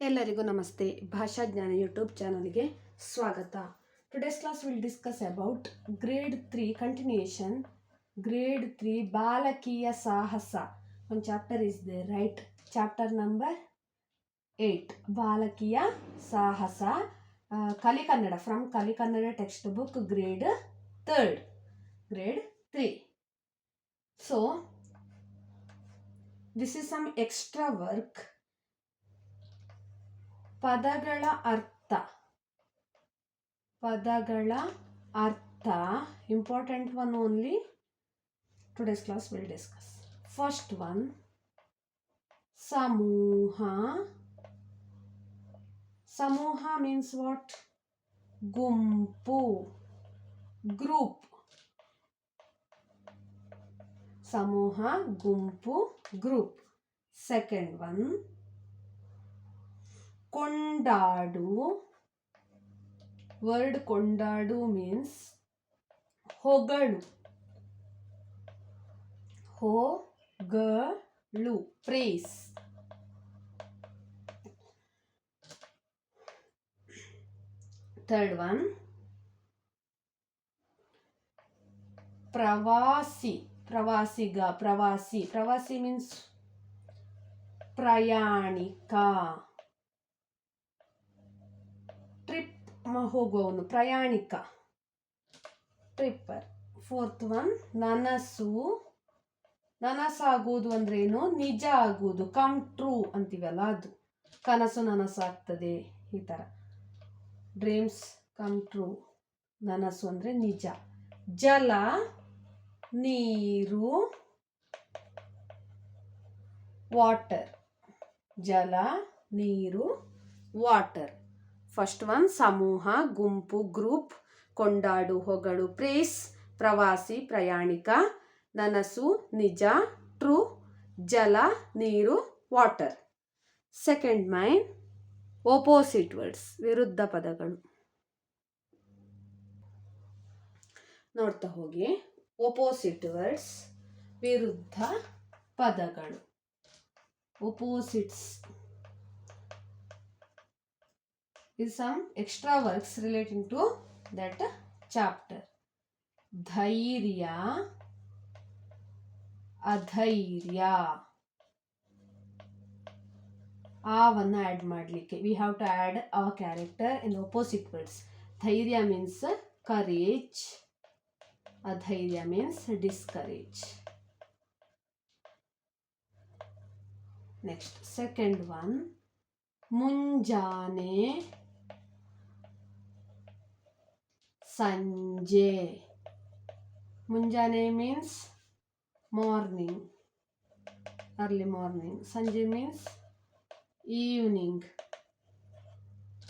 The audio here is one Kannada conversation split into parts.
ಎಲ್ಲರಿಗೂ ನಮಸ್ತೆ. ಭಾಷಾಜ್ಞಾನ ಯೂಟ್ಯೂಬ್ ಚಾನಲ್ಗೆ ಸ್ವಾಗತ. Today's class will discuss about grade 3 continuation. Grade 3 ಬಾಲಕಿಯ ಸಾಹಸ. ಒಂದು chapter is there right. Chapter number 8 ಬಾಲಕಿಯ ಸಾಹಸ. Kalikannada from Kalikannada textbook grade 3. So this is some extra work. ಪದಗಳ ಅರ್ಥ important one only today's class will discuss. First one, ಸಮೂಹ. ಸಮೂಹ ಮೀನ್ಸ್ ವಾಟ್? ಗುಂಪು, ಗ್ರೂಪ್. ಸಮೂಹ, ಗುಂಪು, ಗ್ರೂಪ್. ಸೆಕೆಂಡ್ ಒನ್, ಕೊಂಡಾಡು. ವರ್ಡ್ ಕೊಂಡಾಡು ಮೀನ್ಸ್ ಹೊಗಳು. ಹೊಗಳು, ಪ್ರೇಸ್. ಥರ್ಡ್ ಒನ್, ಪ್ರವಾಸಿ. ಪ್ರವಾಸಿ ಮೀನ್ಸ್ ಪ್ರಯಾಣಿಕ. ಟ್ರಿಪ್ ಹೋಗುವವನು, ಪ್ರಯಾಣಿಕ, ಟ್ರಿಪ್ಪರ್. ಫೋರ್ತ್ ಒನ್, ನನಸಾಗುವುದು ಅಂದ್ರೇನು? ನಿಜ ಆಗುವುದು, ಕಮ್ ಟ್ರೂ ಅಂತೀವಲ್ಲ ಅದು. ಕನಸು ನನಸಾಗ್ತದೆ, ಈ ಥರ. Dreams come true. ನನಸು ಅಂದರೆ ನಿಜ. ಜಲ, ನೀರು, ವಾಟರ್. ಜಲ, ನೀರು, ವಾಟರ್. ಫಸ್ಟ್ ಒನ್ ಸಮೂಹ, ಗುಂಪು, ಗ್ರೂಪ್. ಕೊಂಡಾಡು, ಹೊಗಳು, ಪ್ರೇಸ್. ಪ್ರವಾಸಿ, ಪ್ರಯಾಣಿಕ. ನನಸು, ನಿಜ, ಟ್ರೂ. ಜಲ, ನೀರು, ವಾಟರ್. ಸೆಕೆಂಡ್ ಮೈನ್, ಓಪೋಸಿಟ್ ವರ್ಡ್ಸ್, ವಿರುದ್ಧ ಪದಗಳು. ನೋಡ್ತಾ ಹೋಗಿ. ಓಪೋಸಿಟ್ ವರ್ಡ್ಸ್, ವಿರುದ್ಧ ಪದಗಳು. ಓಪೋಸಿಟ್ಸ್ is some extra works relating to that chapter. ಧೈರ್ಯ, ಅಧೈರ್ಯ. ಆವನ್ನು ಆ್ಯಡ್ ಮಾಡಲಿಕ್ಕೆ we have to add a character in opposite words. ಧೈರ್ಯ means courage. ಅಧೈರ್ಯ means discourage. Next, second one, ಮುಂಜಾನೆ, ಸಂಜೆ. ಮುಂಜಾನೆ ಮೀನ್ಸ್ ಮಾರ್ನಿಂಗ್, ಅರ್ಲಿ ಮಾರ್ನಿಂಗ್. ಸಂಜೆ means evening.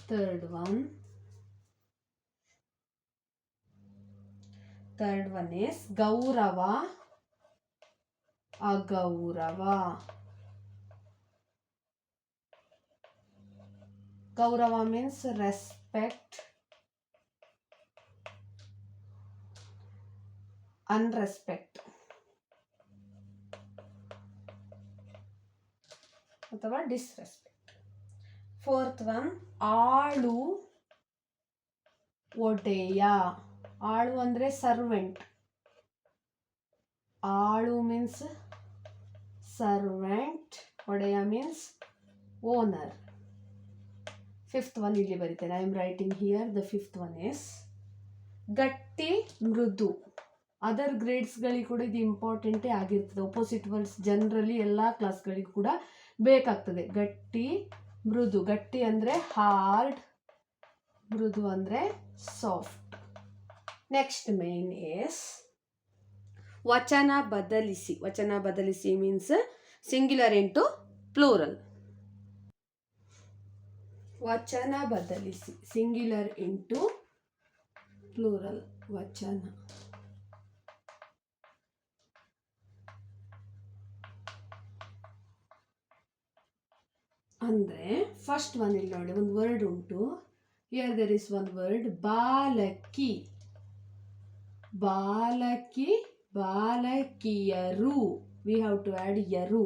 Third one is ಗೌರವ, ಅಗೌರವ. ಗೌರವ means respect, unrespect ಅಥವಾ disrespect. ಫೋರ್ತ್ ಒನ್, ಆಳು, ಒಡೆಯ. ಆಳು ಅಂದರೆ ಸರ್ವೆಂಟ್. ಆಳು ಮೀನ್ಸ್ ಸರ್ವೆಂಟ್, ಒಡೆಯ ಮೀನ್ಸ್ ಓನರ್. ಫಿಫ್ತ್ ಒನ್ ಇಲ್ಲಿ ಬರೀತೇನೆ. I am writing here. The fifth one is ಗಟ್ಟಿ, ಮೃದು. ಅದರ್ ಗ್ರೇಡ್ಸ್ಗಳಿಗೆ ಕೂಡ ಇದು ಇಂಪಾರ್ಟೆಂಟೇ ಆಗಿರ್ತದೆ. ಒಪೋಸಿಟ್ ವರ್ಡ್ಸ್ ಜನರಲಿ ಎಲ್ಲ ಕ್ಲಾಸ್ಗಳಿಗೂ ಕೂಡ ಬೇಕಾಗ್ತದೆ. ಗಟ್ಟಿ, ಮೃದು. ಗಟ್ಟಿ ಅಂದರೆ ಹಾರ್ಡ್, ಮೃದು ಅಂದರೆ ಸಾಫ್ಟ್. ನೆಕ್ಸ್ಟ್ ಮೇನ್ ಇಸ್ ವಚನ ಬದಲಿಸಿ. ವಚನ ಬದಲಿಸಿ ಮೀನ್ಸ್ ಸಿಂಗ್ಯುಲರ್ ಇಂಟು ಪ್ಲೂರಲ್. ವಚನ ಬದಲಿಸಿ, ಸಿಂಗ್ಯುಲರ್ ಇಂಟು ಪ್ಲೂರಲ್. ವಚನ. ಅಂದರೆ ಫಸ್ಟ್ ಒನ್ ಇಲ್ಲಿ ನೋಡಿ, ಒಂದು ವರ್ಡ್ ಉಂಟು. Here there is one word, ಬಾಲಕಿ. ಬಾಲಕಿ, ಬಾಲಕಿಯರು. ವಿ ಹ್ಯಾವ್ ಟು ಆ್ಯಡ್ ಯರು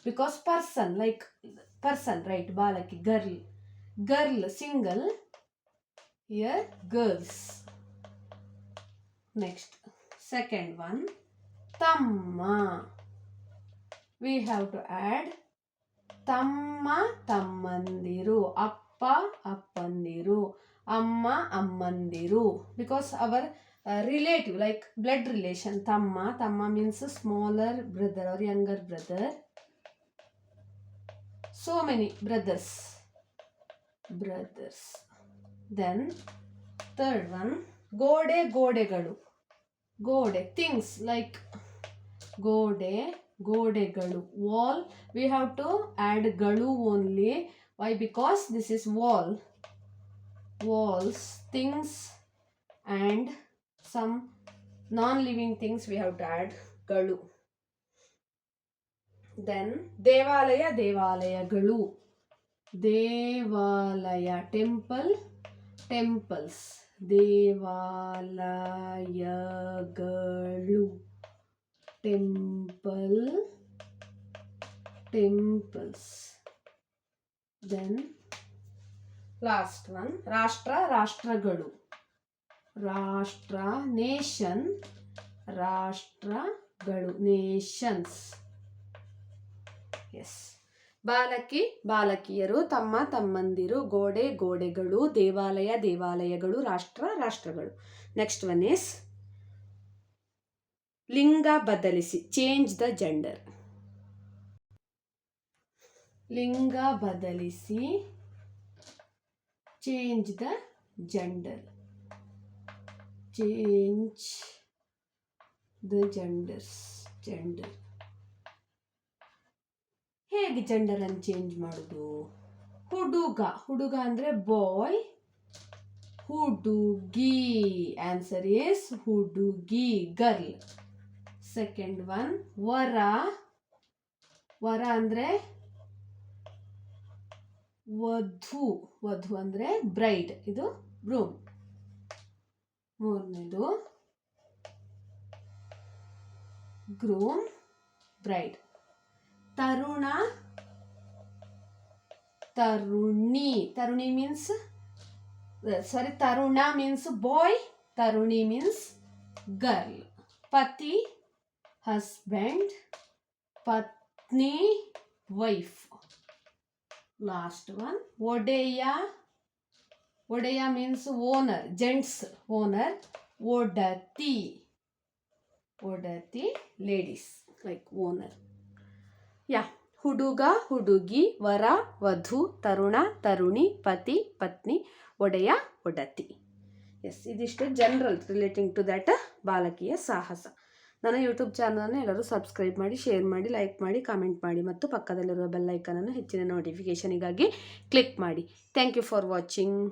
because person, like person, right? Balaki, girl. Girl, single. Here, girls. Next, second one, tamma. We have to add tamma, tammandiru. Appa, appandiru. Amma, ammandiru. Because our relative, like blood relation, tamma. Tamma means smaller brother or younger brother. So many brothers. Then third one, gode, godegalu. Gode, things like gode, godegalu. Wall, we have to add galu only. Why? Because this is wall. Walls, things and some non-living things we have to add galu. Then devalaya, devalaya-galu. Devalaya, temple, temples. Devalaya-galu. Temple, temples. Then last one, Rashtra, Rashtragalu. Rashtra, nation. Rashtragalu, nations. Yes. ಬಾಲಕಿ, ಬಾಲಕಿಯರು, ತಮ್ಮ, ತಮ್ಮಂದಿರು, ಗೋಡೆ, ಗೋಡೆಗಳು, ದೇವಾಲಯ, ದೇವಾಲಯಗಳು, ರಾಷ್ಟ್ರ, ರಾಷ್ಟ್ರಗಳು. ನೆಕ್ಸ್ಟ್ ಒನ್ ಇಸ್ ಲಿಂಗ ಬದಲಿಸಿ, ಚೇಂಜ್ ದ ಜೆಂಡರ್. ಲಿಂಗ ಬದಲಿಸಿ, change the gender. Change the genders. Gender ಹೇಗೆ ಜೆಂಡರ್ ಅನ್ನು ಚೇಂಜ್ ಮಾಡೋದು? ಹುಡುಗ, ಹುಡುಗ ಅಂದರೆ ಬಾಯ್. ಹುಡುಗಿ, ಆನ್ಸರ್ ಇಸ್ ಹುಡುಗಿ, ಗರ್ಲ್. ಸೆಕೆಂಡ್ ಒನ್, ವರ. ವರ ಅಂದರೆ ವಧು. ವಧು ಅಂದರೆ ಬ್ರೈಡ್, ಇದು ಬ್ರೂಮ್. ಮೂರನೇದು ಗ್ರೂಮ್, ಬ್ರೈಡ್. ತರುಣ, ತರುಣಿ. ತರುಣಿ ಮೀನ್ಸ್ ತರುಣ ಮೀನ್ಸ್ ಬಾಯ್, ತರುಣಿ ಮೀನ್ಸ್ ಗರ್ಲ್. ಪತಿ, ಹಸ್ಬೆಂಡ್. ಪತ್ನಿ, ವೈಫ್. ಲಾಸ್ಟ್ ಒನ್, ಒಡೆಯ. ಒಡೆಯ ಮೀನ್ಸ್ ಓನರ್, ಜೆಂಟ್ಸ್ ಓನರ್. ಒಡತಿ, ಒಡತಿ ಲೇಡೀಸ್, ಲೈಕ್ ಓನರ್. ಯಾ, ಹುಡುಗ, ಹುಡುಗಿ, ವರ, ವಧು, ತರುಣ, ತರುಣಿ, ಪತಿ, ಪತ್ನಿ, ಒಡೆಯ, ಒಡತಿ. ಎಸ್, ಇದಿಷ್ಟು ಜನರಲ್ ರಿಲೇಟಿಂಗ್ ಟು ದ್ಯಾಟ್ ಬಾಲಕಿಯ ಸಾಹಸ. ನನ್ನ ಯೂಟ್ಯೂಬ್ ಚಾನಲನ್ನು ಎಲ್ಲರೂ ಸಬ್ಸ್ಕ್ರೈಬ್ ಮಾಡಿ, ಶೇರ್ ಮಾಡಿ, ಲೈಕ್ ಮಾಡಿ, ಕಾಮೆಂಟ್ ಮಾಡಿ ಮತ್ತು ಪಕ್ಕದಲ್ಲಿರುವ ಬೆಲ್ ಐಕನನ್ನು ಹೆಚ್ಚಿನ ನೋಟಿಫಿಕೇಷನಿಗಾಗಿ ಕ್ಲಿಕ್ ಮಾಡಿ. Thank you for watching.